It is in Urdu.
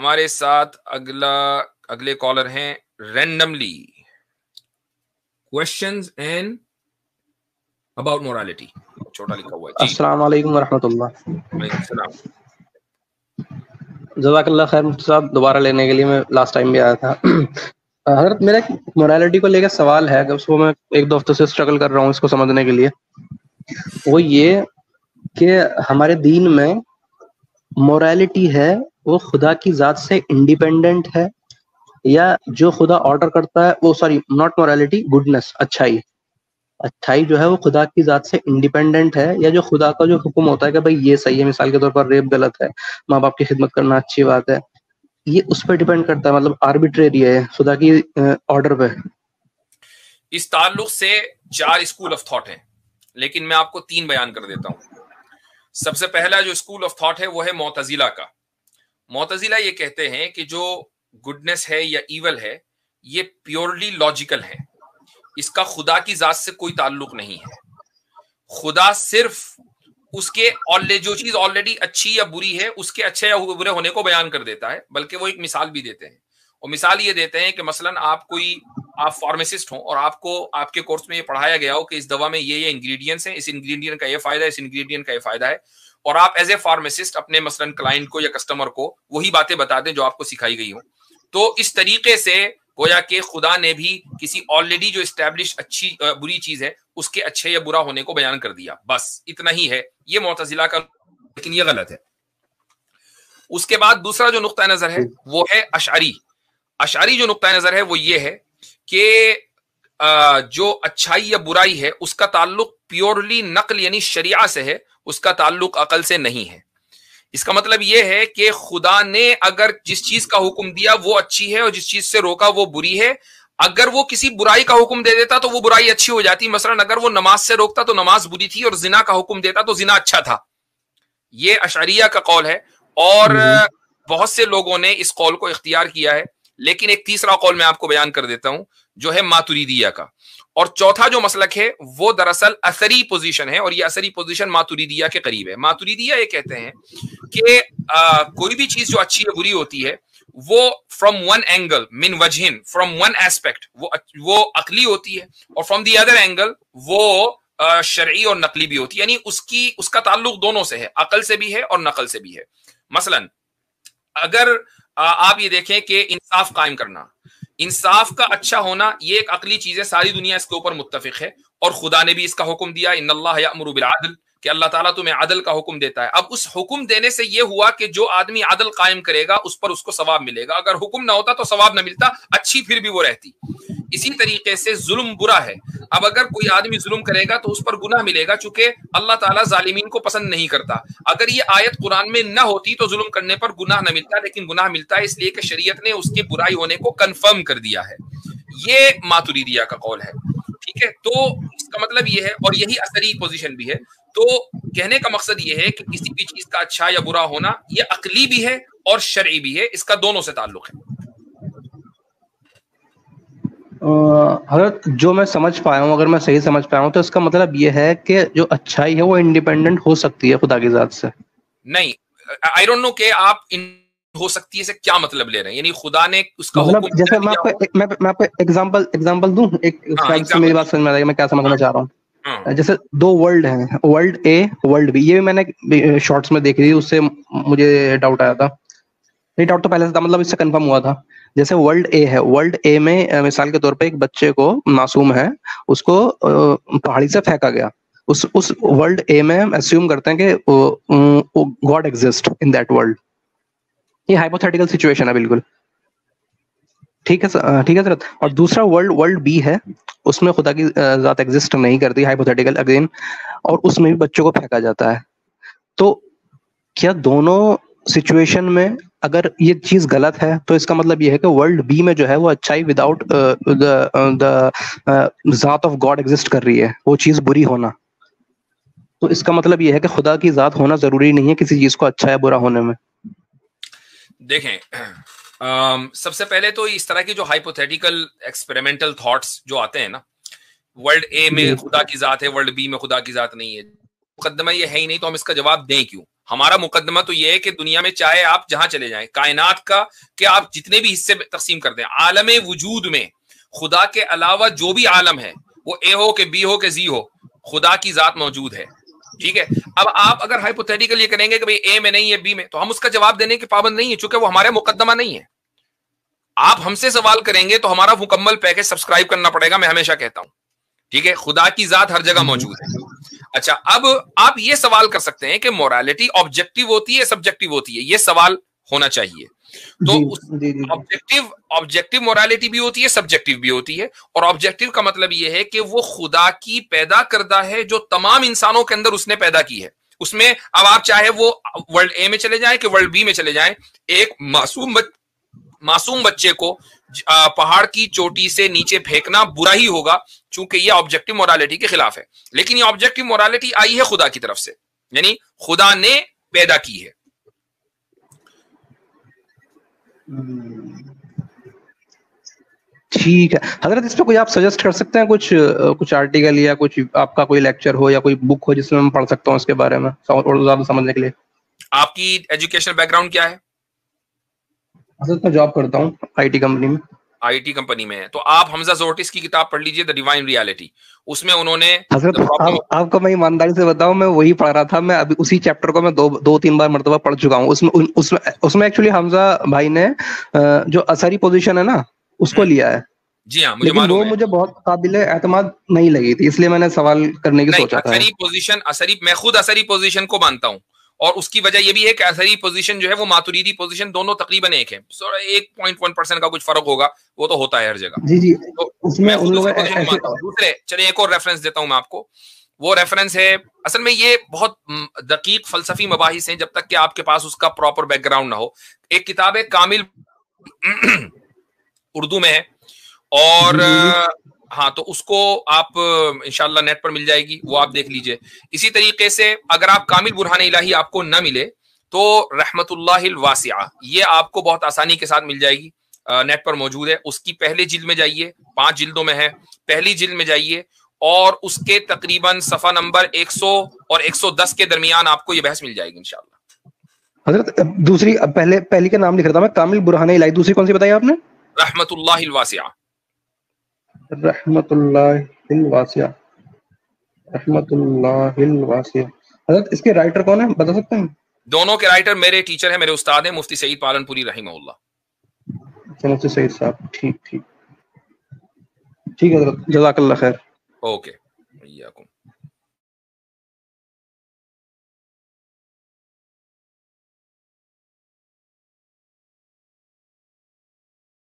ہمارے ساتھ اگلے کالر ہیں randomly questions and about morality, چھوٹا لکھا ہوا ہے. السلام علیکم ورحمۃ اللہ. وعلیکم السلام. جزاک اللہ خیر مفتی صاحب، دوبارہ لینے کے لیے. میں لاسٹ ٹائم بھی آیا تھا. حضرت میرا مورالٹی کو لے کے سوال ہے کہ اس کو میں ایک دو ہفتوں سے اسٹرگل کر رہا ہوں اس کو سمجھنے کے لیے. وہ یہ کہ ہمارے دین میں مورالٹی ہے وہ خدا کی ذات سے انڈیپینڈنٹ ہے، یا جو خدا آرڈر کرتا ہے وہ ناٹ مورالٹی، گڈنس، اچھائی جو ہے وہ خدا کی ذات سے انڈیپینڈنٹ ہے، یا جو خدا کا جو حکم ہوتا ہے کہ بھائی یہ صحیح ہے، مثال کے طور پر ریپ غلط ہے، ماں باپ کی خدمت کرنا اچھی بات ہے، یہ اس پہ ڈیپینڈ کرتا ہے، مطلب آربیٹریری ہے خدا کی آرڈر پہ. اس تعلق سے 4 اسکول آف تھاٹ ہیں، لیکن میں آپ کو 3 بیان کر دیتا ہوں. سب سے پہلا جو اسکول آف تھاٹ ہے وہ ہے معتزلہ کا. معتزلہ یہ کہتے ہیں کہ جو گڈنس ہے یا ایول ہے یہ پیورلی لاجیکل ہے، اس کا خدا کی ذات سے کوئی تعلق نہیں ہے. خدا صرف اس کے جو چیز آلریڈی اچھی یا بری ہے اس کے اچھے یا برے ہونے کو بیان کر دیتا ہے، بلکہ وہ ایک مثال بھی دیتے ہیں. اور مثال یہ دیتے ہیں کہ مثلا آپ فارماسسٹ ہوں اور آپ کو آپ کے کورس میں یہ پڑھایا گیا ہو کہ اس دوا میں یہ انگریڈینٹس ہیں، اس انگریڈینٹ کا یہ فائدہ ہے، اس انگریڈینٹ کا یہ فائدہ ہے، اور آپ ایز اے فارماسسٹ اپنے مثلا کلائنٹ کو یا کسٹمر کو وہی باتیں بتا دیں جو آپ کو سکھائی گئی ہوں. تو اس طریقے سے گویا کہ خدا نے بھی کسی آلریڈی جو اسٹیبلش اچھی بری چیز ہے اس کے اچھے یا برا ہونے کو بیان کر دیا، بس اتنا ہی ہے. یہ معتزلہ کا، لیکن یہ غلط ہے. اس کے بعد دوسرا جو نقطہ نظر ہے وہ ہے اشعری جو نقطہ نظر ہے وہ یہ ہے کہ جو اچھائی یا برائی ہے اس کا تعلق پیورلی نقل یعنی شریعہ سے ہے، اس کا تعلق عقل سے نہیں ہے. اس کا مطلب یہ ہے کہ خدا نے اگر جس چیز کا حکم دیا وہ اچھی ہے اور جس چیز سے روکا وہ بری ہے. اگر وہ کسی برائی کا حکم دے دیتا تو وہ برائی اچھی ہو جاتی. مثلا اگر وہ نماز سے روکتا تو نماز بری تھی، اور زنا کا حکم دیتا تو زنا اچھا تھا. یہ اشعریہ کا قول ہے، اور بہت سے لوگوں نے اس قول کو اختیار کیا ہے. لیکن ایک تیسرا قول میں آپ کو بیان کر دیتا ہوں جو ہے ماتریدیہ کا. اور چوتھا جو مسلک ہے وہ دراصل اثری پوزیشن ہے، اور یہ اثری پوزیشن ماتریدیہ کے قریب ہے. ماتریدیہ یہ کہتے ہیں کہ کوئی بھی چیز جو اچھی یا بری ہوتی ہے وہ فرام ون اینگل من وجہن، فرام ون ایسپیکٹ وہ عقلی ہوتی ہے، اور فرام دی ادر اینگل وہ شرعی اور نقلی بھی ہوتی ہے. یعنی اس کا تعلق دونوں سے ہے، عقل سے بھی ہے اور نقل سے بھی ہے. مثلا اگر آپ یہ دیکھیں کہ انصاف قائم کرنا، انصاف کا اچھا ہونا یہ ایک عقلی چیز ہے، ساری دنیا اس کے اوپر متفق ہے، اور خدا نے بھی اس کا حکم دیا، ان اللہ یأمر بالعدل، کہ اللہ تعالیٰ تمہیں عدل کا حکم دیتا ہے. اب اس حکم دینے سے یہ ہوا کہ جو آدمی عدل قائم کرے گا اس پر اس کو ثواب ملے گا. اگر حکم نہ ہوتا تو ثواب نہ ملتا، اچھی پھر بھی وہ رہتی. اسی طریقے سے ظلم برا ہے. اب اگر کوئی آدمی ظلم کرے گا تو اس پر گناہ ملے گا، چونکہ اللہ تعالیٰ ظالمین کو پسند نہیں کرتا. اگر یہ آیت قرآن میں نہ ہوتی تو ظلم کرنے پر گناہ نہ ملتا، لیکن گناہ ملتا ہے اس لیے کہ شریعت نے اس کے برائی ہونے کو کنفرم کر دیا ہے. یہ ماتریدیہ کا قول ہے. ٹھیک ہے، تو اس کا مطلب یہ ہے، اور یہی اثری پوزیشن بھی ہے. تو کہنے کا مقصد یہ ہے کہ کسی بھی چیز کا اچھا یا برا ہونا یہ عقلی بھی ہے اور شرعی بھی ہے، اس کا دونوں سے تعلق ہے. حضرت جو میں سمجھ پایا ہوں، اگر میں صحیح سمجھ پایا ہوں تو اس کا مطلب یہ ہے کہ جو اچھائی ہے وہ انڈیپینڈنٹ ہو سکتی ہے خدا کی ذات سے. نہیں، آئی ڈونٹ نو کہ آپ ہو سکتی ہے سے کیا مطلب لے رہے ہیں. یعنی خدا نے اس کا مطلب حکم جیسے میں آپ کو ایگزامپل دوں، ایک میری بات سمجھ میں آ جائے گا میں کیا سمجھنا چاہ رہا ہوں. جیسے 2 ورلڈ ہیں، ورلڈ اے ورلڈ بی. یہ بھی میں نے شارٹس میں دیکھی تھی، اس سے مجھے ڈاؤٹ آیا تھا. نہیں، ڈاؤٹ تو پہلے سے تھا، مطلب اس سے کنفرم ہوا تھا. جیسے ورلڈ اے ہے، ورلڈ اے میں مثال کے طور پہ ایک بچے کو، معصوم ہے، اس کو پہاڑی سے پھینکا گیا. اس ورلڈ اے میں ہم اسیوم کرتے ہیں کہ God exist in that world. یہ ہائپوتھیٹیکل سچویشن ہے بالکل. ٹھیک ہے سر. اور دوسرا ورلڈ بی ہے، اس میں خدا کی ذات ایگزسٹ نہیں کرتی، ہائپوتھیٹیکل اگین، اور اس میں بھی بچوں کو پھینکا جاتا ہے. تو کیا دونوں سچویشن میں اگر یہ چیز غلط ہے تو اس کا مطلب یہ ہے کہ ورلڈ بی میں جو ہے وہ اچھائی وداؤٹ ذات آف گاڈ ایگزسٹ کر رہی ہے، وہ چیز بری ہونا. تو اس کا مطلب یہ ہے کہ خدا کی ذات ہونا ضروری نہیں ہے کسی چیز کو اچھا یا برا ہونے میں. دیکھیں، سب سے پہلے تو اس طرح کی جو ہائپوتھیٹیکل ایکسپیریمنٹل تھاٹس جو آتے ہیں نا، ورلڈ اے میں خدا کی ذات ہے، ورلڈ بی میں خدا کی ذات نہیں ہے، مقدمہ یہ ہے ہی نہیں، تو ہم اس کا جواب دیں کیوں؟ ہمارا مقدمہ تو یہ ہے کہ دنیا میں چاہے آپ جہاں چلے جائیں کائنات کا کہ آپ جتنے بھی حصے تقسیم کر دیں، عالم وجود میں خدا کے علاوہ جو بھی عالم ہے، وہ اے ہو کہ بی ہو کہ زی ہو، خدا کی ذات موجود ہے. ٹھیک ہے. اب آپ اگر ہائپوتھیٹیکل یہ کریں گے کہ بھئی اے میں نہیں ہے بی میں، تو ہم اس کا جواب دینے کے پابند نہیں ہے، چونکہ وہ ہمارے مقدمہ نہیں ہے. آپ ہم سے سوال کریں گے تو ہمارا مکمل پیکج سبسکرائب کرنا پڑے گا، میں ہمیشہ کہتا ہوں. ٹھیک ہے. خدا کی ذات ہر جگہ موجود ہے. اچھا، اب آپ یہ سوال کر سکتے ہیں کہ مورالیٹی آبجیکٹیو ہوتی ہے سبجیکٹیو ہوتی ہے؟ یہ سوال ہونا چاہیے. تو آبجیکٹیو مورالیٹی بھی ہوتی ہے، سبجیکٹیو بھی ہوتی ہے. اور آبجیکٹیو کا مطلب یہ ہے کہ وہ خدا کی پیدا کردہ ہے جو تمام انسانوں کے اندر اس نے پیدا کی ہے. اس میں اب آپ چاہے وہ ورلڈ اے میں چلے جائیں کہ ورلڈ بی میں چلے جائیں، ایک معصوم بچے کو پہاڑ کی چوٹی سے نیچے پھینکنا برا ہی ہوگا، چونکہ یہ آبجیکٹیو مورالٹی کے خلاف ہے. لیکن یہ آبجیکٹیو مورالٹی آئی ہے خدا کی طرف سے، یعنی خدا نے پیدا کی ہے. ٹھیک ہے حضرت، اس پہ کوئی آپ سجیسٹ کر سکتے ہیں کچھ آرٹیکل یا کچھ آپ کا کوئی لیکچر ہو یا کوئی بک ہو جس میں میں پڑھ سکتا ہوں اس کے بارے میں اور زیادہ سمجھنے کے لیے؟ آپ کی ایجوکیشنل بیک گراؤنڈ کیا ہے؟ حضرت میں جاب کرتا ہوں آئی ٹی کمپنی میں. آئی ٹی کمپنی میں ہے تو آپ حمزہ زورٹس کی کتاب پڑھ لیجئے، دی ڈیوائن ریالٹی. اس میں انہوں نے حضرت آپ کو میں ایمانداری سے بتاؤں، میں وہی پڑھ رہا تھا. میں ابھی اسی چیپٹر کو میں دو تین بار مرتبہ پڑھ چکا ہوں. اس میں ایکچولی حمزہ بھائی نے جو اثری پوزیشن ہے نا اس کو لیا ہے. جی ہاں، لیکن وہ مجھے بہت قابل اعتماد نہیں لگی تھی، اس لیے میں نے سوال کرنے کی سوچا تھا. میں خود اثری پوزیشن کو مانتا ہوں، اور اس کی وجہ یہ بھی ہے کہ اثری پوزیشن جو ہے وہ ماتریدی پوزیشن دونوں تقریباً ایک ہے. 1.1% کا کچھ فرق ہوگا، وہ تو ہوتا ہے ہر جگہ. جی اس میں خود اثری پوزیشن کو مانتا ہوں. دوسرے چلیں ایک اور ریفرنس دیتا ہوں میں آپ کو. وہ ریفرنس ہے، اصل میں یہ بہت دقیق فلسفی مباحث ہیں جب تک کہ آپ کے پاس اس کا پراپر بیک گراؤنڈ نہ ہو. ایک کتاب ہے کامل، اردو میں ہے، اور ہاں تو اس کو آپ انشاءاللہ نیٹ پر مل جائے گی، وہ آپ دیکھ لیجئے. اسی طریقے سے اگر آپ کامل برہان الہی آپ کو نہ ملے تو رحمت اللہ الواسعہ یہ آپ کو بہت آسانی کے ساتھ مل جائے گی، نیٹ پر موجود ہے. اس کی پہلے جلد میں جائیے، 5 جلدوں میں ہے، پہلی جلد میں جائیے اور اس کے تقریباً صفحہ نمبر 100 اور 110 کے درمیان آپ کو یہ بحث مل جائے گی انشاءاللہ. حضرت دوسری پہلی کا نام لکھ رہا تھا میں، کامل برہان الہی. دوسری کون سی بتائی آپ نے؟ رحمت اللہ الواسعہ. رحمت اللہ الواسعہ. رحمت اللہ الواسعہ. حضرت اس کے رائٹر کون ہے بتا سکتے ہیں؟ دونوں کے رائٹر میرے ٹیچر ہیں، میرے استاد ہیں، مفتی سعید پالنپوری رحمہ اللہ. مفتی سعید صاحب، ٹھیک ہے حضرت، جزاک اللہ خیر. اوکے.